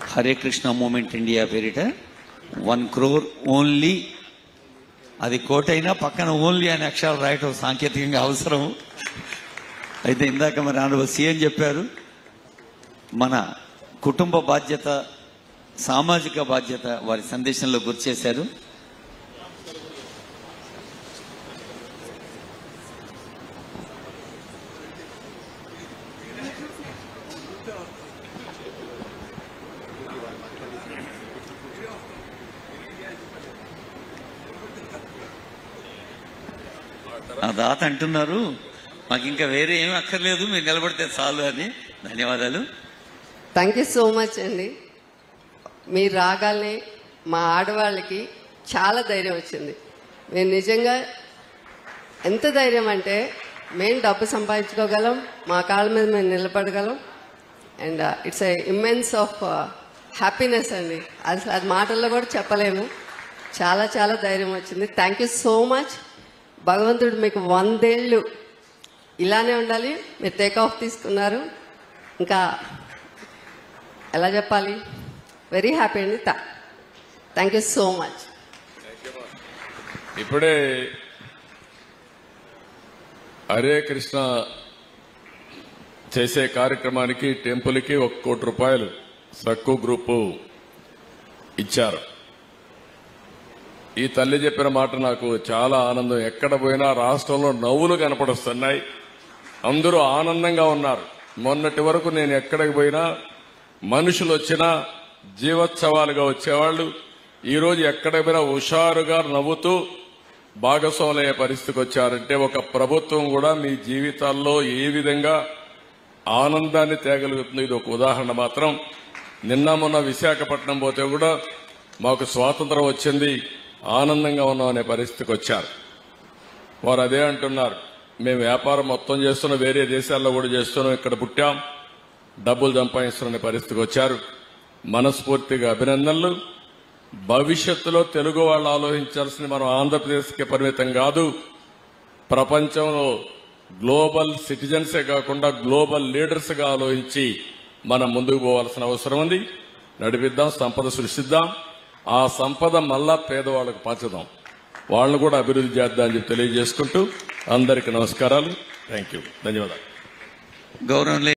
Hare Krishna moment India పేరిట 1 crore only. అది కోటైనా పక్కన ఓన్లీ అనే అక్షరాలు రాయటం సాంకేతికంగా అవసరం. అయితే ఇందాక మరి ఆనరబుల్ సీఎం చెప్పారు, మన కుటుంబ బాధ్యత, సామాజిక బాధ్యత వారి సందేశంలో గుర్తు చేశారు. ఆ దాత అంటున్నారు మాకు ఇంకా వేరే ఏమీ అక్కర్లేదు, మీరు నిలబడితే చాలు అని. ధన్యవాదాలు. థ్యాంక్ యూ సో మచ్ అండి. మీరు రాగానే మా ఆడవాళ్ళకి చాలా ధైర్యం వచ్చింది. మేము నిజంగా ఎంత ధైర్యం అంటే మేము డబ్బు సంపాదించుకోగలం, మా కాళ్ళ మీద మేము నిలబడగలం. And it's a immense of happiness అండి. అసలు అది మాటల్లో కూడా చెప్పలేము. చాలా చాలా ధైర్యం వచ్చింది. Thank you so much. భగవంతుడు మీకు 100 ఏళ్ళు ఇలానే ఉండాలి. మీరు టేక్ ఆఫ్ తీసుకున్నారు, ఇంకా ఎలా చెప్పాలి, వెరీ హ్యాపీ అండి. Thank you so much. ఇప్పుడే హరే కృష్ణ చేసే కార్యక్రమానికి టెంపుల్కి 1 కోటి రూపాయలు సక్కు గ్రూపు ఇచ్చారు. ఈ తల్లి చెప్పిన మాట నాకు చాలా ఆనందం. ఎక్కడ పోయినా రాష్ట్రంలో నవ్వులు కనపడుస్తున్నాయి, అందరూ ఆనందంగా ఉన్నారు. మొన్నటి వరకు నేను ఎక్కడికి పోయినా మనుషులు వచ్చినా జీవోత్సవాలుగా వచ్చేవాళ్లు, ఈరోజు ఎక్కడికి పోయినా హుషారుగా నవ్వుతూ భాగస్వాములయ్యే పరిస్థితికి వచ్చారంటే ఒక ప్రభుత్వం కూడా మీ జీవితాల్లో ఏ విధంగా ఆనందాన్ని తేగలుగుతుంది. ఇది ఒక ఉదాహరణ మాత్రం. నిన్న మొన్న విశాఖపట్నం పోతే కూడా మాకు స్వాతంత్రం వచ్చింది, ఆనందంగా ఉన్నాం అనే పరిస్థితికి వచ్చారు. వారు అదే అంటున్నారు, మేము వ్యాపారం మొత్తం చేస్తున్నాం, వేరే దేశాల్లో కూడా చేస్తున్నాం, ఇక్కడ పుట్టాం, డబ్బులు సంపాదిస్తున్న పరిస్థితికి వచ్చారు. మనస్ఫూర్తిగా అభినందనలు. భవిష్యత్తులో తెలుగు వాళ్ళు ఆలోచించాల్సింది మనం ఆంధ్రప్రదేశ్కి పరిమితం కాదు, ప్రపంచంలో గ్లోబల్ సిటిజన్సే కాకుండా గ్లోబల్ లీడర్స్ గా ఆలోచించి మనం ముందుకు పోవాల్సిన అవసరం ఉంది. నడిపిద్దాం, సంపద సృష్టిద్దాం, ఆ సంపద మళ్ళా పేదవాళ్ళకు పంచుదాం, వాళ్ళను కూడా అభివృద్ధి చేద్దాం అని చెప్పి తెలియజేసుకుంటూ అందరికీ నమస్కారాలు. థ్యాంక్ యూ, ధన్యవాదాలు. గౌరవం